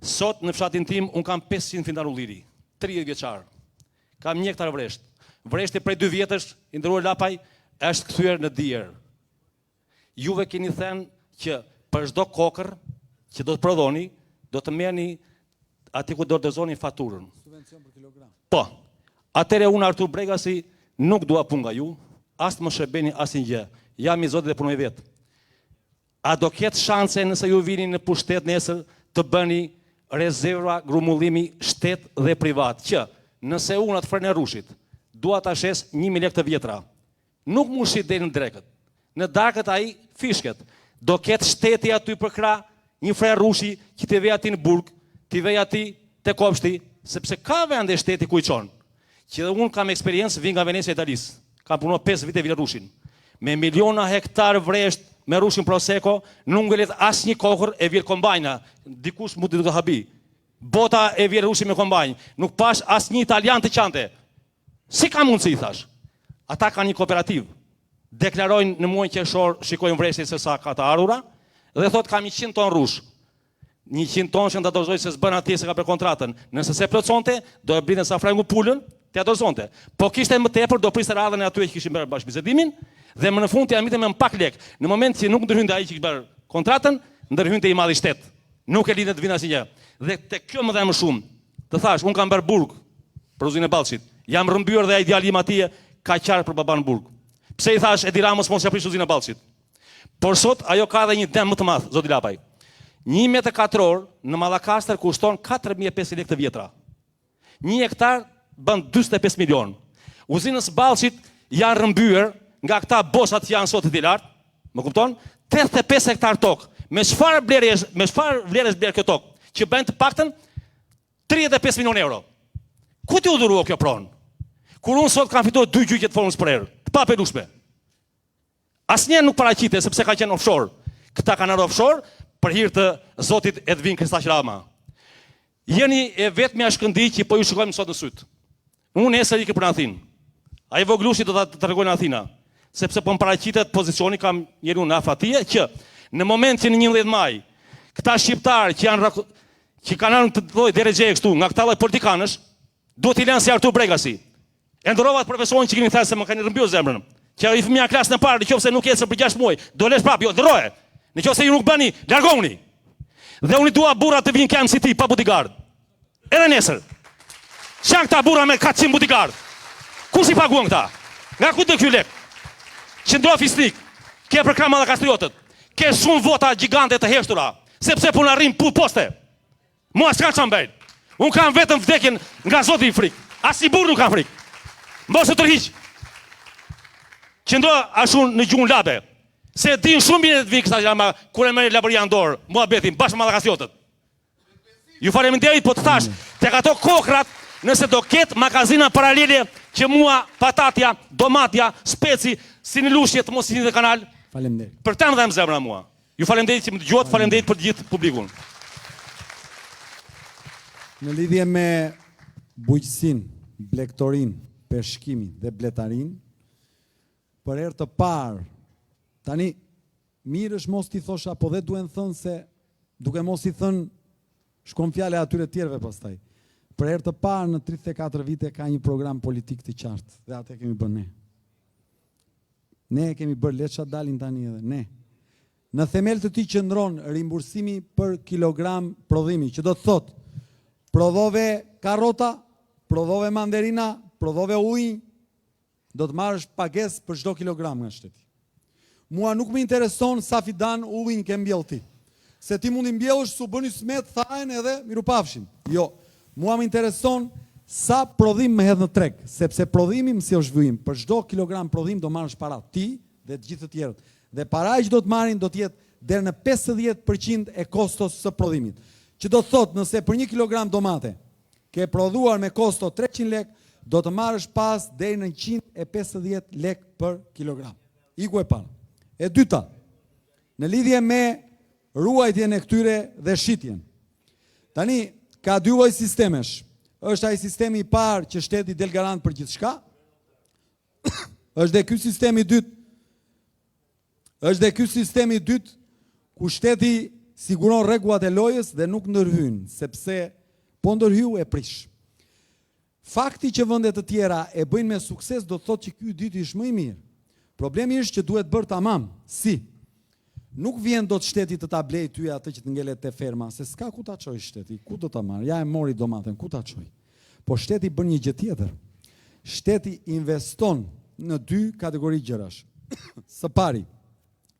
Sot në fshatin tim un kam 500 finar ulliri, 30 vjeçar. Kam 1 hektar vresht. Vreshti prej 2 vjetësh, i ndëruar lapaj, është kthyer në dier. Juve keni thënë që për çdo kokër që do të prodhoni, do të merrni aty ku do të dozoni faturën. Subvencion për kilogram. Po. Atëre unë Artur Bregasi nuk dua punë nga ju, as të më shërbeni asnjë gjë. Jam i Zotit dhe punoj vetë. A do ketë shanse nëse ju vini në pushtet nesër të bëni rezerva grumullimi shtet dhe privat, që nëse unë atë frenë e rushit, dua ta shes 1.000 lekë të vjetra. Nuk mu shit deri në drekët. Në darkët ai fishket. Do ketë shteti aty për krah, një frenë rushi që t'i vej aty në burg, t'i vej aty te kopshti, sepse ka vende shteti ku i çon. Që unë kam eksperiencë, vi nga Venecia Italisë. Kam punuar 5 vite vila rushin. Me miliona hektar vresht me rushin Prosecco, nuk ngelet asnjë kokër e vjen kombajna. Dikush mund të habi. Bota e vjen rushin me kombajn. Nuk pash asnjë italian të qante. Si ka mundësi, thash? Ata kanë një kooperativ. Deklarojnë në muajin qershor, shikojnë vreshtin se sa ka të ardhura dhe thotë kam 100 ton rush. 100 ton që nda dozoj se s'bën atje se ka për kontratën. Nëse se plotësonte, do e blinte sa frangu pulën, t'ia dozonte. Po kishte më tepër, do priste radhën e aty që kishin bërë bashkëbisedimin dhe më në fund t'ia mbite me pak lek. Në moment që nuk ndërhynte ai që kishte bërë kontratën, ndërhynte i madhi shtet. Nuk e lidhet të vinë asnjë. Dhe te kjo më dha më shumë. Të thash, un kam bërë burg për uzinë e Ballçit. Jam rrëmbyer dhe ai djali im atje ka qarë për baban burg. Pse i thash Edi Ramës mos ja prish uzinë e Ballçit? Por sot ajo ka edhe një dëm më të madh, zoti Lapaj. 1 metër katror në Mallakastër kushton 4500 lekë të vjetra. 1 hektar bën 45 milion. Uzinës Ballçit janë rrëmbyer nga këta bosat që janë sot të lart, më kupton? 85 hektar tokë. Me çfarë vlerësh bler kjo tokë? Që bën të paktën 35 milion euro. Ku ti u dhurua kjo pronë? Kur unë sot kam fituar 2 gjyqe të formës për erë, të papelueshme. Asnjë nuk paraqitet sepse ka qenë offshore. Këta kanë ardhur offshore për hir të zotit Edvin Kristaq Rama. Jeni e vetmja shkëndij që po ju shikojmë sot në syt. Unë nesër ikë për Athinë. Ai voglushi do ta tregoj në Athina, sepse po më paraqitet pozicioni kam njeriu në afatije që në moment që në 11 maj këta shqiptarë që kanë ardhur të lloj drejtje këtu nga këta lloj politikanësh, duhet i lënë si Artur Bregasi. E ndrova profesorin që keni thënë se më kanë rrëmbyer zemrën. Që i fëmia klasën e parë, nëse nuk ecën për 6 muaj, do lesh prapë, jo, ndroje. Nëse ju nuk bëni, largoni. Dhe unë dua burra të vinë këmbë si ti pa bodyguard. Edhe nesër. Çan këta burra me 400 bodyguard. Kush i paguan këta? Nga ku do ky lek? Qëndro fisnik. Ke program Mallakastriotët. Ke shumë vota gjigante të heshtura, sepse po na rrim poste. Mua s'kan çambel. Un kam vetëm vdekjen nga Zoti i frikë. As i burr nuk ka frikë. Mos u tërhiq. Qëndro ashtu në gjuhën labe. Se din shumë mirë të vinë këta jama kur e merr laboria në dorë, muhabetin bashkë me Mallakastriotët. Ju faleminderit, po të thash, tek ato kokrat, nëse do ketë magazina paralele që mua patatja, domatja, speci, si në lushje të mos i një kanal. Faleminderit. Për të më dhe më zemra mua. Ju faleminderit që më dëgjuat, faleminderit për të gjithë publikun. Në lidhje me bujqësin, blektorin, peshkimin dhe bletarin, për herë të parë, tani, mirë është mos t'i thosha, po dhe duen thënë se, duke mos i thënë, shkon fjale atyre tjerve pastaj. Për herë të parë në 34 vite ka një program politik të qartë, dhe atë kemi bërë ne. Ne kemi bërë, leça dalin tani edhe, ne. Në themel të ti qëndron rimbursimi për kilogram prodhimi, që do të thotë, prodhove karota, prodhove mandarina, prodhove ujë, do të marrësh pagesë për çdo kilogram nga shteti. Mua nuk më intereson sa fidan ujin ke mbjell ti. Se ti mundi mbjellësh su bëni smet, thajen edhe mirupafshim. Jo, mua më intereson sa prodhim më hedh në treg, sepse prodhimi më sjell zhvillim. Për çdo kilogram prodhim do marrësh para ti dhe të gjithë të tjerët. Dhe paraja që do të marrin do të jetë deri në 50% e kostos së prodhimit. Që do të thotë nëse për 1 kilogram domate ke prodhuar me kosto 300 lek, do të marrësh pas deri në 150 lek për kilogram. Iku e parë. E dyta, në lidhje me ruajtjen e këtyre dhe shitjen. Tani, ka 2 lloj sistemesh. Është ai sistemi i parë që shteti del garant për gjithçka. Është dhe ky sistemi i dytë. Është dhe ky sistemi i dytë ku shteti siguron rregullat e lojës dhe nuk ndërhyn, sepse po ndërhyu e prish. Fakti që vendet të tjera e bëjnë me sukses do të thotë që ky i dytë është më i mirë. Problemi është që duhet bërë tamam. Si? Nuk vjen do të shteti të ta blej ty atë që të ngelet te ferma, se s'ka ku ta çoj shteti, ku do ta marr? Ja e mori domaten, ku ta çoj? Po shteti bën një gjë tjetër. Shteti investon në 2 kategori gjërash. Së pari,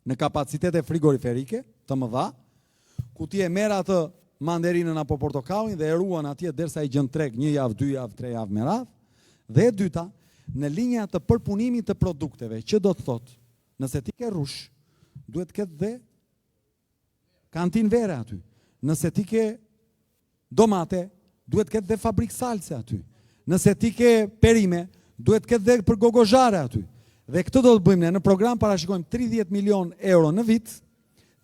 në kapacitete frigoriferike të mëdha, ku ti e merr atë manderinën apo portokallin dhe e ruan atje derisa i gjën treg 1 javë, 2 javë, 3 javë me radhë. Dhe e dyta, në linja të përpunimit të produkteve, që do të thotë, nëse ti ke rush, duhet ketë dhe kantin vere aty. Nëse ti ke domate, duhet ketë dhe fabrik salse aty. Nëse ti ke perime, duhet ketë dhe për gogozhare aty. Dhe këtë do të bëjmë ne, në program parashikojmë 30 milion euro në vit,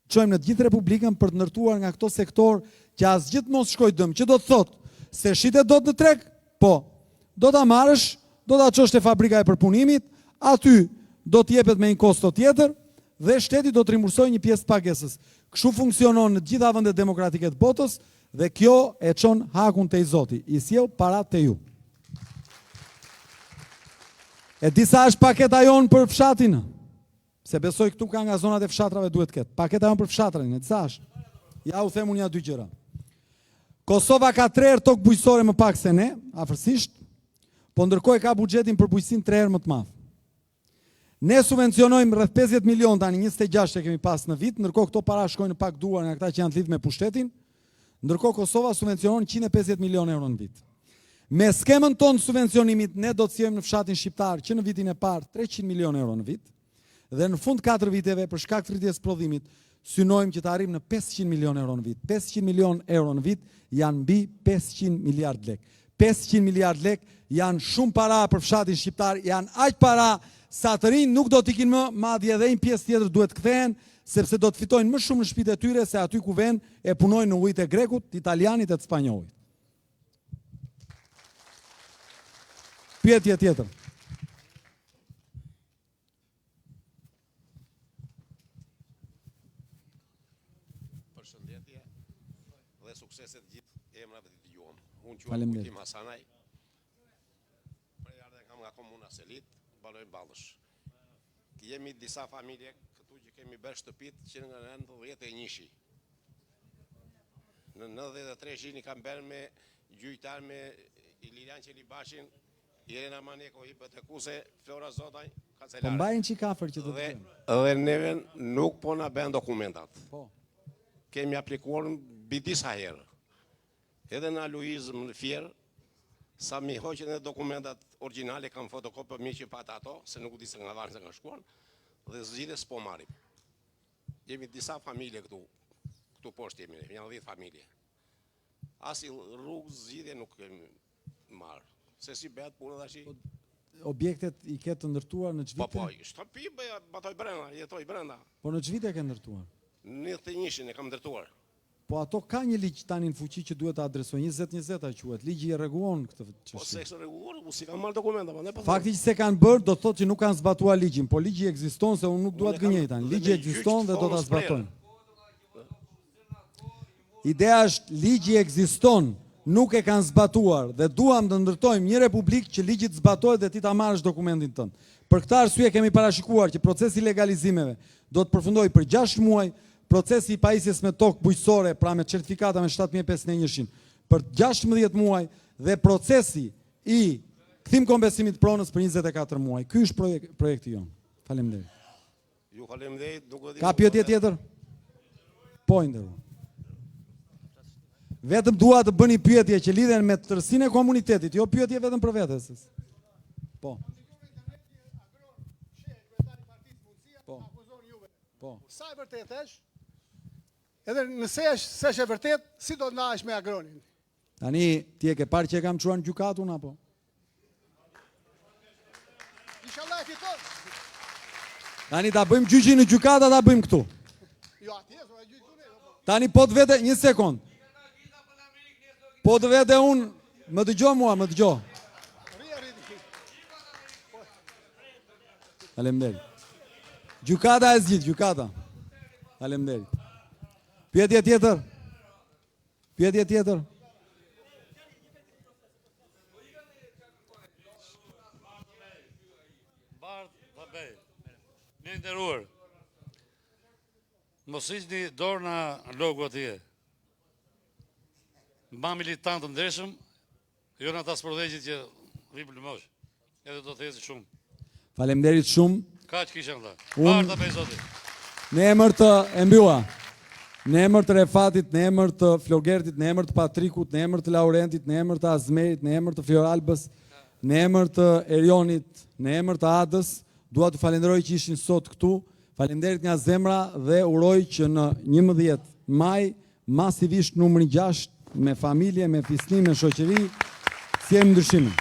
çojmë në të gjithë Republikën për të ndërtuar nga këto sektor që asgjë mos shkoj dëm, që do të thotë se shitet dot në treg, po, do ta marrësh, do ta çosh te fabrika e përpunimit, aty do të jepet me një kosto tjetër dhe shteti do të rimbursojë një pjesë të pagesës. Kështu funksionon në të gjitha vendet demokratike të botës dhe kjo e çon hakun te i Zoti, i sjell parat te ju. E disa është paketa jonë për fshatin, se besoj këtu ka nga zonat e fshatrave duhet ketë. Paketa jonë për fshatrin, e disa është. Ja u them unë ja dy gjëra. Kosova ka 3 herë tokë bujqësore më pak se ne, afërsisht, po ndërkohë ka buxhetin për bujqësinë 3 herë më të madh. Ne subvencionojmë rreth 50 milion tani, 26 e kemi pas në vit, ndërkohë këto para shkojnë në pak duar nga këta që janë të lidhur me pushtetin, ndërkohë Kosova subvencionon 150 milion euro në vit. Me skemën tonë subvencionimit, ne do të sjellëm në fshatin shqiptar që në vitin e parë 300 milion euro në vit, dhe në fund 4 viteve për shkak të rritjes prodhimit, synojmë që të arrijmë në 500 milion euro në vit. 500 milion euro në vit janë mbi 500 miliard lek. 500 miliard lek janë shumë para për fshatin shqiptar, janë aq para sa të rinj nuk do t'i kinë më, madje edhe një pjesë tjetër duhet kthehen, sepse do të fitojnë më shumë në shtëpitë e tyre se aty ku vjen e punojnë në ujit e grekut, të italianit e të spanjollit. Pyetje tjetër. Përshëndetje dhe suksese të gjithë emrave të dëgjuam. Unë quhem Faleminderit. Kujtim Hasanaj. Prej ardhe kam nga komuna Selit, banoj Ballësh. Jemi disa familje këtu që kemi bërë shtëpit që nga 91-shi. Në 93-shin i kam bërë me gjyqtar me Ilirian Qelibashin, Irena Maneko, i Betekuse, Flora Zotaj, Po Kancelare. mbajnë çik afër që të Dhe, dëgjojmë. dhe neve nuk po na bën dokumentat. Po. Kemi aplikuar mbi disa herë. Edhe në aluizëm në Fier, sa mi hoqen e dokumentat originale, kam fotokopë mi që pata ato, se nuk di se nga varë se nga shkuar, dhe zgjidhe s'po marim. Jemi disa familje këtu poshtë jemi, janë 10 familje. Asi rrugë zgjidhe nuk kemi marë. Se si bëhet punë dhe shi? Objektet i ke të ndërtuar në ç'vite? Po, shtëpi bëja, batoj brenda, jetoj brenda. Po në ç'vite ke ndërtuar? 91-shin e kam ndërtuar. Po ato ka një ligj tani në fuqi që duhet ta adresojë 2020 ai quhet. Ligji e rregullon këtë Po çështje. se kështë rregulluar, u si kam marrë dokumenta, po ne po. Fakti që se kanë bërë do të thotë që nuk kanë zbatuar ligjin, po ligji ekziston se unë nuk dua të gënjej tani. Ligji ekziston dhe do ta zbatojnë. Ideja është ligji ekziston, nuk e kanë zbatuar dhe duam të ndërtojmë një republikë që ligji të zbatohet dhe ti ta marrësh dokumentin tënd. Për këtë arsye kemi parashikuar që procesi i legalizimeve do të përfundojë për 6 muaj, procesi i pajisjes me tokë bujqësore, pra me certifikata me 7551-shin, për 16 muaj dhe procesi i kthim kompensimit pronës për 24 muaj. Ky është projekti jonë. Faleminderit. Ju faleminderit, nuk e di. Ka pyetje tjetër? Po, nderuar. Vetëm dua të bëni pyetje që lidhen me tërësinë e komunitetit, jo pyetje vetëm për vetes. Po. Po. Po. Sa e vërtet është? Edhe nëse është e vërtet, si do të na është me agronin? Tani ti e ke parë që e kam çuar në gjykatë unë apo? Inshallah e fiton. Tani ta bëjmë gjyqin në gjykatë, ta bëjmë këtu. Jo, atje, so e gjyqë ne. Tani po të vete, një sekond. Po të vete unë, më dëgjoj mua, më dëgjoj. Faleminderit. Gjykata e zgjidh, gjykata. Faleminderit. Pyetje tjetër? Pyetje tjetër? Bardh Babej, një nderuar, mos hiqni dorë nga logo atje. Mba militant të ndreshëm, jo në ata sprodheqit që rrimë lëmosh, edhe do të hezi shumë. Faleminderit shumë. Ka që kisha në ta. Unë- Bardh Babej, zoti. Në emër të e mbylla. Në emër të Refatit, në emër të Flogertit, në emër të Patrikut, në emër të Laurentit, në emër të Azmerit, në emër të Fioralbës, në emër të Erionit, në emër të Adës, dua të falenderoj që ishin sot këtu. Faleminderit nga zemra dhe uroj që në 11 maj masivisht numri 6 me familje, me fisni, me shoqëri, si e ndryshimin.